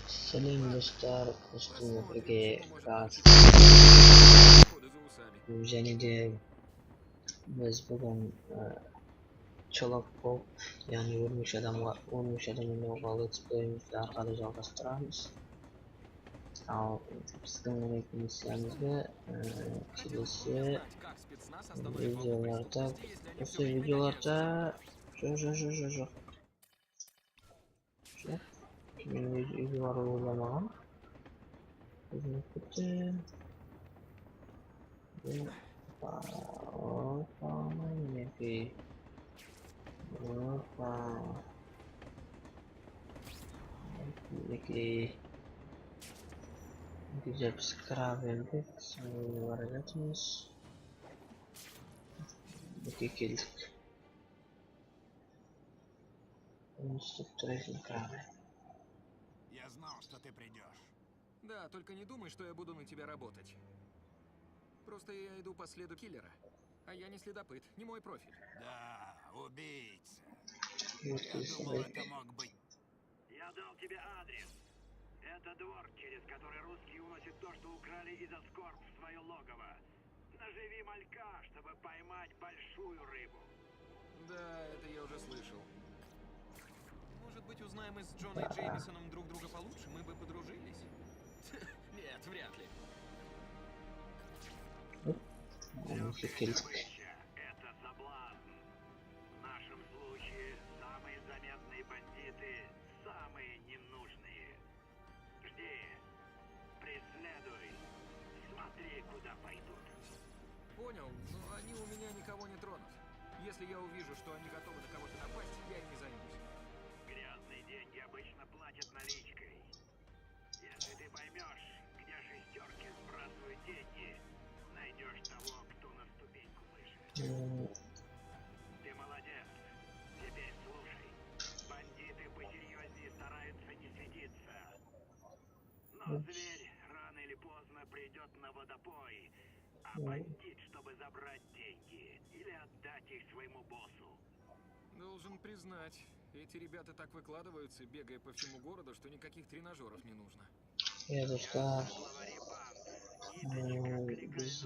Selim dostlar, dostumla birlikte biraz Jenny'de biz bugün Çolak Pop yani vurmuş adamın yolga let's play'imizni arkada жалғастырамыз. Al bizden önceki missiyamızda kelesi videolarda жоқ мен videolar ойламаған өзім кетті опа мінекей опа мінекей güzel bir skra verdik sonra bара жатырмыз мінекей келдік инструктор краны. Я знал, что ты придешь. Да, только не думай, что я буду на тебя работать. Просто я иду по следу киллера. А я не следопыт, не мой профиль. Да, убийца. Вот Я и думал, смотри. это мог быть. Я дал тебе адрес. Это двор, через который русские уносят то, что украли из Аскорб в свое логово. Наживи малька, чтобы поймать большую рыбу. Да, это я уже слышал. Может быть, узнаем мы с Джоной Джеймисоном друг друга получше, мы бы подружились? Нет, вряд ли. Добыча — это соблазн. В нашем случае самые заметные бандиты — самые ненужные. Жди, преследуй, смотри, куда пойдут. Понял, но они у меня никого не тронут. Если я увижу, что они готовы на кого-то напасть, я ими займусь. Грязные деньги обычно платят наличкой. Если ты поймешь, где шестерки сбрасывают деньги, найдешь того, кто на ступеньку выше. Ты молодец. Теперь слушай. Бандиты посерьезнее стараются не светиться. Но зверь рано или поздно придет на водопой, а бандит, чтобы забрать деньги или отдать их своему боссу. Должен признать, эти ребята так выкладываются, бегая по всему городу, что никаких тренажеров не нужно. Ya dostlar, Главари банд. biz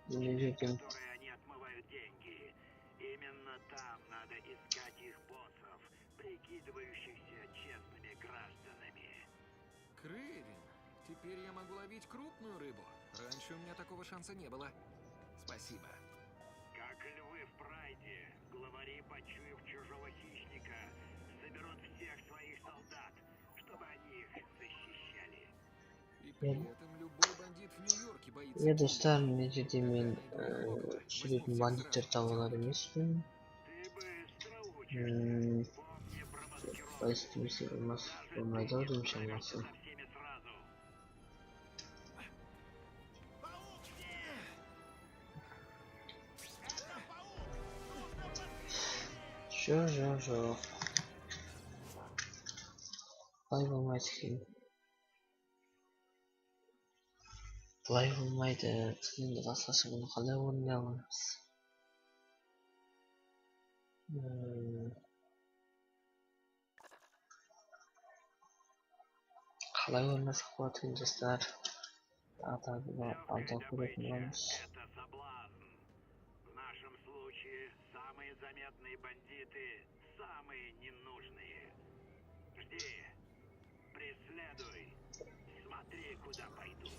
Necet'in Которые они отмывают деньги. Именно там надо искать их боссов, прикидывающихся честными гражданами. Крейвен, теперь я могу ловить крупную рыбу. Раньше у меня такого шанса не было. Спасибо. Как львы в прайде, главари, почуяв чужого хищника, соберут всех своих солдат, чтобы они их защищали. И при этом любой бандит в Нью-Йорке боится. ya dostlar Necet'i men sürekli banditler tavalar emasman. Ты быстро учишься. Помни про маскировку. Поистине olmaydı o demiş olmasın. Со всеми сразу. Жоқ. Бұлай болмайды екен. Бұлай болмайды. Енді басқаша бұны қалай орындай аламыз? Қалай орындасақ болады екен достар? Алда көретін боламыз. Это соблазн. В нашем случае самые заметные бандиты — самые ненужные. Жди, преследуй, смотри, куда пойдут.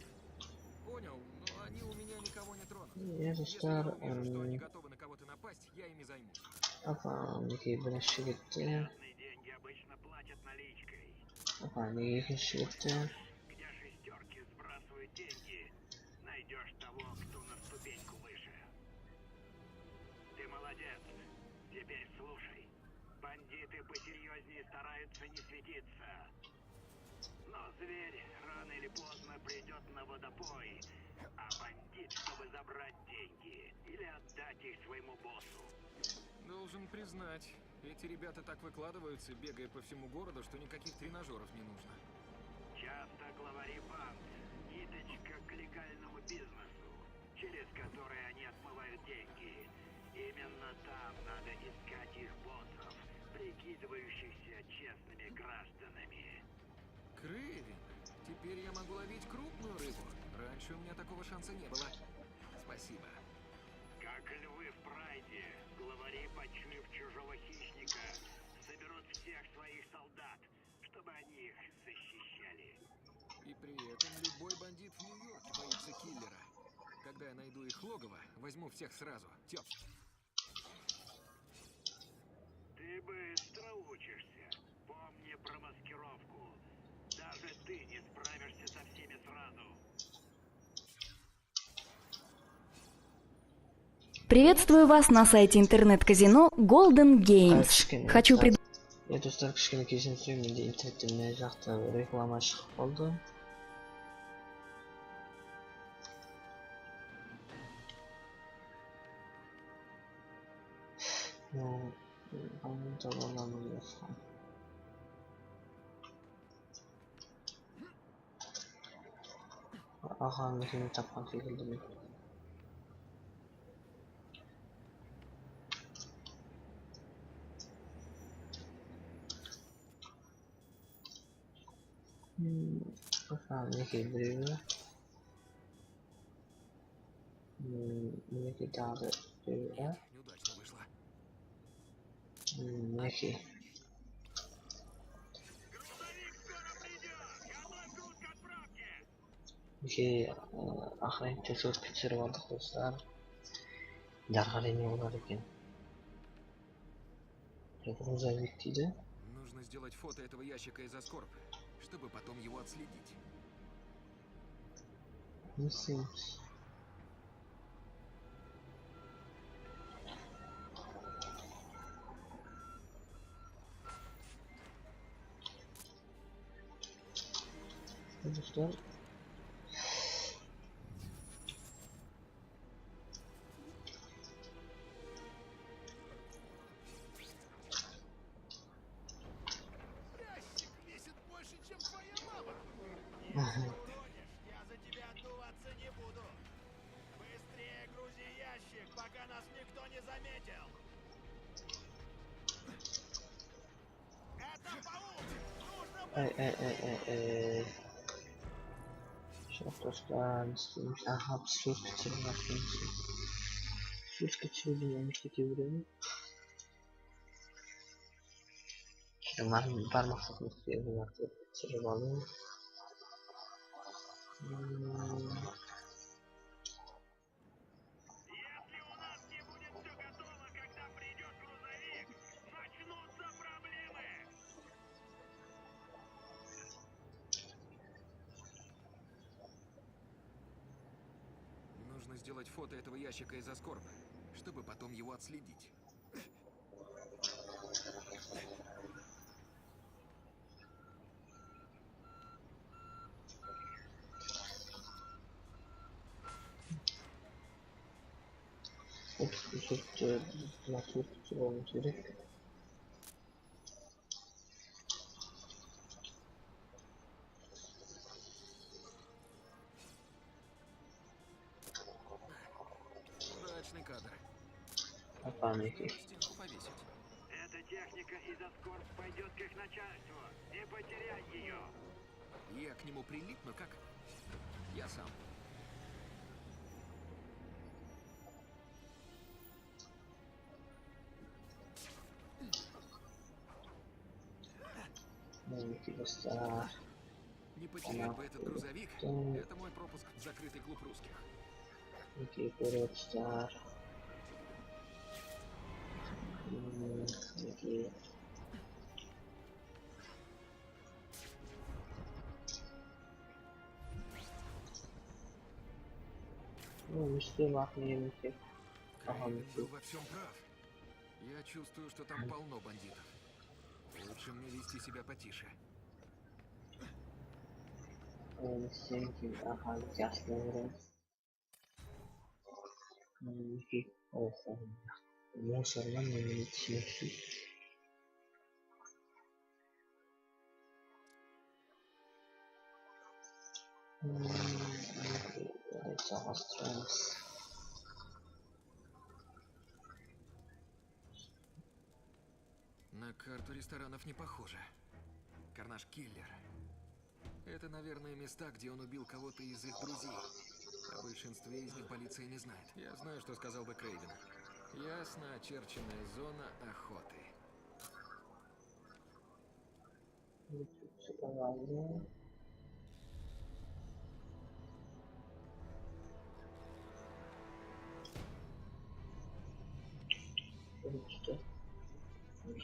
Понял, но они у меня никого не тронут. Ya Если dostlar, я увижу, что они готовы на кого-то напасть, я ими займусь. Afa'nın birleşi gitti. Грязные деньги обычно платят наличкой. Afa'nın ikinci gitti. Где шестерки сбрасывают деньги, найдешь того, кто на ступеньку выше. Ты молодец. Теперь слушай. Бандиты посерьезнее стараются не светиться. Но зверь рано или поздно придет на водопой, а бандит, чтобы забрать деньги или отдать их своему боссу. Должен признать, эти ребята так выкладываются, бегая по всему городу, что никаких тренажеров не нужно. Часто главари банд — ниточка к легальному бизнесу, через который они отмывают деньги. Именно там надо искать их боссов, прикидывающихся честными гражданами. теперь я могу ловить крупную рыбу. Раньше у меня такого шанса не было. Спасибо. Как львы в прайде, главари, почуяв чужого хищника, соберут всех своих солдат, чтобы они их защищали. И при этом любой бандит в Нью-Йорке боится киллера. Когда я найду их логово, возьму всех сразу. Тёп. Ты быстро учишься. Помни про маскировку. Даже ты не справишься со всеми сразу. Приветствую вас на сайте интернет-казино Golden Games. Хочу пред... Достар, кішкене кезден соң менде интернетте мына жақта реклама шығып қалды. Ну, табаламын басқан. Ағамызды тапқан секілді мен. Мінекей біреуі. Мінекей тағы да біреуі. Неудачно вышло. Мінекей. Грузовик скоро придет! Готовь груз к отправке! Мінекей охранниктер сот кетіріп алдық достар. Дарға не олар екен. Грузовик дейді. Нужно сделать фото этого ящика из Аскорб, чтобы потом его отследить. Не істейміз. Достар. Ящик весит больше, чем твоя мама. Я за тебя отдуваться не буду. Быстрее грузи ящик, пока нас никто не заметил. Это паук! Нужно Жоқ достар, не істейміз. Аха, біз сөз кетіріп жатырмыз. Сөз кетіруді мен кете беремін. Бар мақсатымыз оларды түсіріп алу. Если у нас не будет все готово, когда придет грузовик, начнутся проблемы. Нужно сделать фото этого ящика из Аскорб, чтобы потом его отследить. Сөзді насып түсіп алуымыз керек. Удачный кадр. Апа, мінекей. На стенку повесить. Эта техника из Аскорб пойдет к их начальству. Не потеряй ее. Я к нему прилипну, как... Я сам. Мінекей достар. Не потерять бы этот грузовик. Это мой пропуск в закрытый клуб русских. Мінекей көріп достар. Мінекей. Ну, мечты махни, мінекей. Ага, Крейвен мінекей. был во всем прав. Я чувствую, что там полно бандитов. Лучше мне вести себя потише. Мінекей, ага, ясно вроде. Мінекей. Охо. Мусордан мені түсініксіз. Давайте настроимся. На карту ресторанов не похоже. Карнаж киллер. Это, наверное, места, где он убил кого-то из их друзей. О большинстве из них полиция не знает. Я знаю, что сказал бы Крейвен. Ясно очерченная зона охоты.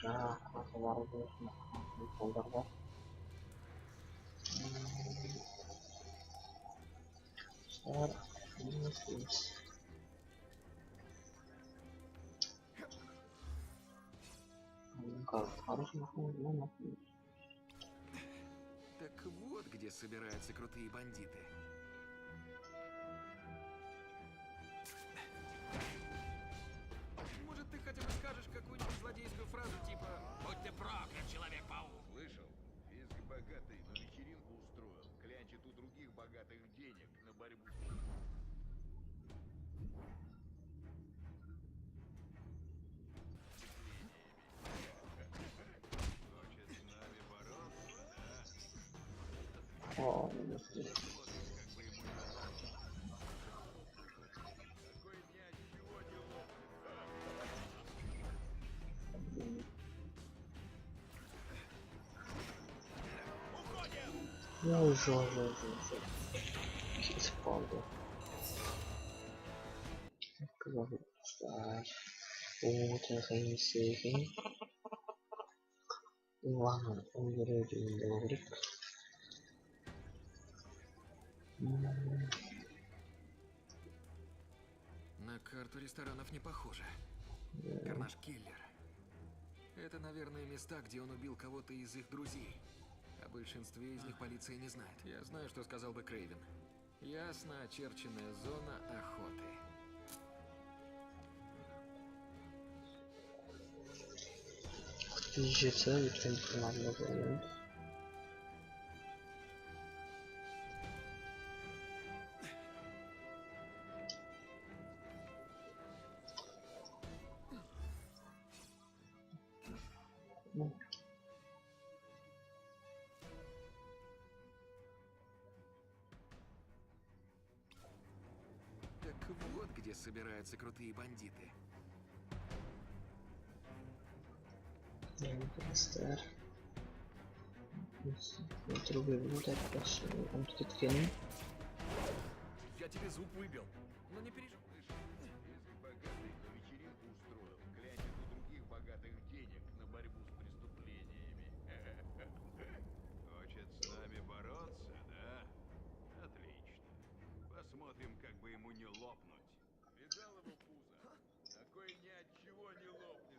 жаңа қағаздар болсын қолдарда Так вот, где собираются крутые бандиты. Может, ты хотя бы скажешь какую-нибудь злодейскую фразу, типа «Будь ты проклят, Человек-паук!» Слышал? Фиск богатый, но вечеринку устроил. Клянчит у других богатых денег на борьбу с Хочет с нами бороться, да? О, Как бы ему не лопнуть. Такой ни от чего не лопнет. уже исполнил. Так, вот это сейфинг. Ладно, он берет и говорит. На карту ресторанов не похоже. Карнаж Киллер. Это, наверное, места, где он убил кого-то из их друзей. О большинстве из них полиция не знает. Я знаю, что сказал бы Крейвен. Ясно очерченная зона охоты. Движется, ведь он надо говорить. Так вот, где собираются крутые бандиты. Просто другой будет просто он тут кинул. Я тебе зуб выбил. Но не переживай. Фиск богатый, но вечеринку устроил. Клянчит у других богатых денег на борьбу с преступлениями. Хочет с нами бороться, да? Отлично. Посмотрим, как бы ему не лопнуть. Видал его пузо? Такой ни от чего не лопнет.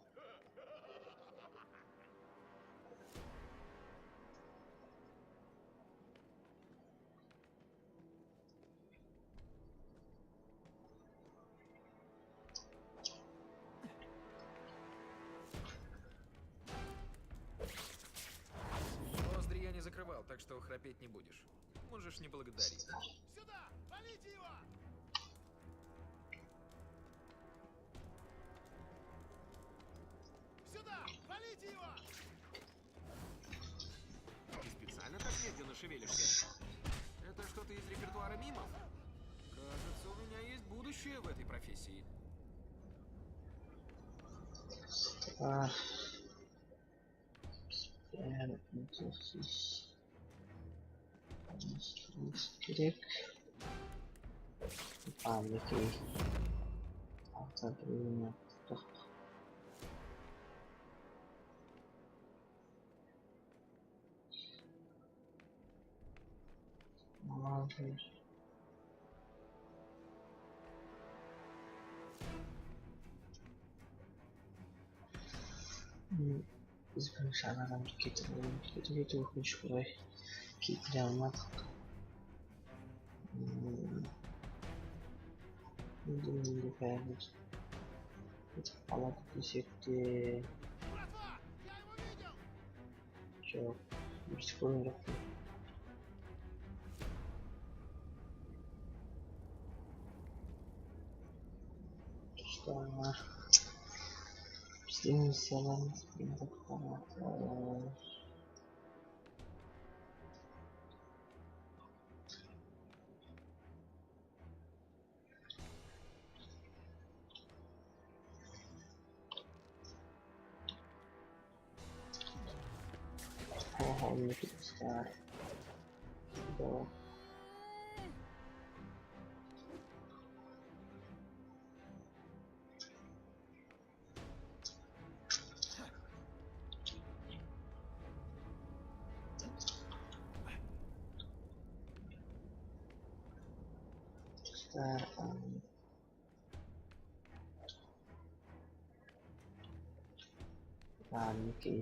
Ноздри я не закрывал, так что храпеть не будешь. Можешь не благодарить. Сюда! Валите его! Сюда! Валите его! Ты специально так медленно шевелишься? Это что-то из репертуара мимов? Кажется, у меня есть будущее в этой профессии. Керек. Окей. Автоприемник. Молодец. Biz bunu şarkıdan getiriyorum. Getiriyor hoş buraya. Getiriyorum. Думаю, появится. Это палата десятки. Братва! Я его видел! Чё? Секунду. Что она? Всем салам. Ого, мінеки достар. Чудово. Достар. Мінеки.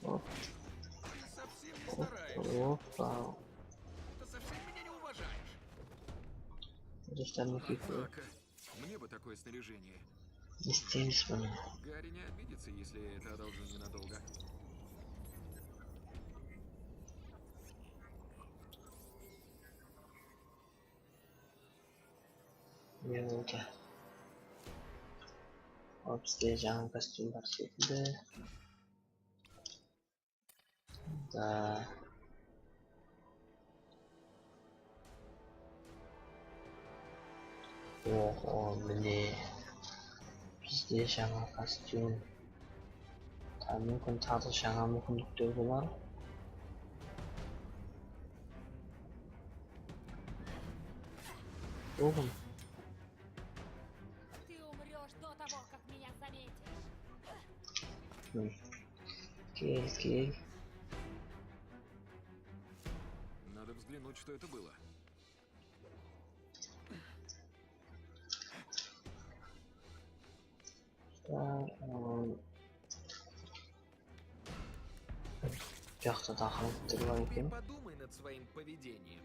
Оп, Ты совсем не стараешься. опа. Ты совсем меня не уважаешь. Достар мінеки. Однако, мне бы такое снаряжение. Не істейміз бұны. Гарри не обидится, если я это одолжу ненадолго. Не болды. Hop, bizde жаңа костюм бар секілді. Да. Ого, міне. Бізде жаңа костюм. Мүмкін тағы жаңа мүмкіндіктер болар. Оғым. Ты умрешь до того, как меня заметишь. Кел. Надо взглянуть, что это было. Жақта тақырыптар бар Теперь екен. подумай над своим поведением.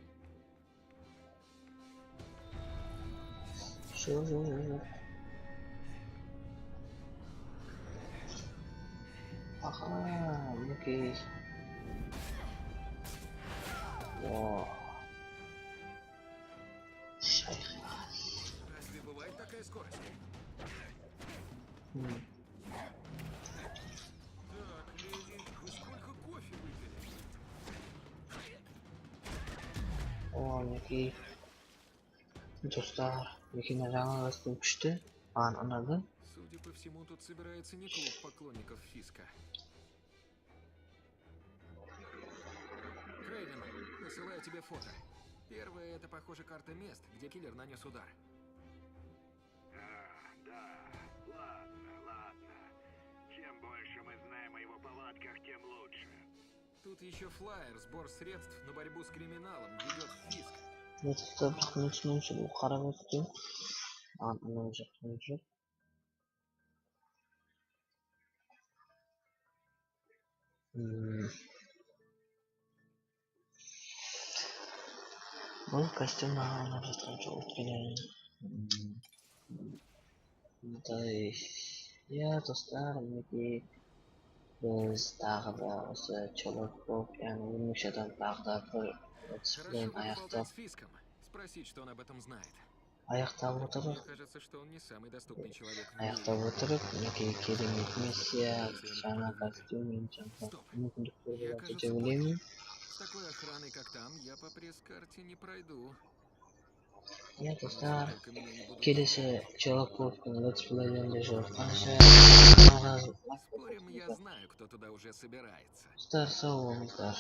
Жоқ. Аха, мінекей. О. Шайх. Разве бывает такая скорость? Так, леди, вы сколько кофе выпили? О, мінекей. Достар, мінекей жаңа костюм күшті. Ұнады. Судя по всему, тут собирается не клуб поклонников Фиска. Крейвен, посылаю тебе фото. Первое — это, похоже, карта мест, где киллер нанес удар. Да. Ладно. Чем больше мы знаем о его повадках, тем лучше. Тут еще флаер, сбор средств на борьбу с криминалом ведет Фиск. Методта бірақ мен түсінуімше бұл қара костюм. Анау жоқ. Бұл костюм маған ұнап жатқан жоқ, өйткені иә достар, мінекей біз тағы да осы Чолопов, яғни өлмекші адам тағы да бір дисциплин Хорошо бы аяқтап поболтать с Фиском, спросить, что он об этом знает. аяқтап Мне отырып, кажется, что он не самый доступный человек в аяқтап мире. отырып, мінекей керемет миссия, жаңа костюм, жаңа мүмкіндіктер Я, болады кажется, деп ойлаймын. С такой охраной, как там, я по пресс-карте не пройду. Иә достар, Только меня не будут келесі Чолоповтың летсплейінде жолыққанша Спорим, я знаю, кто туда уже собирается. достар, сау болыңыздар.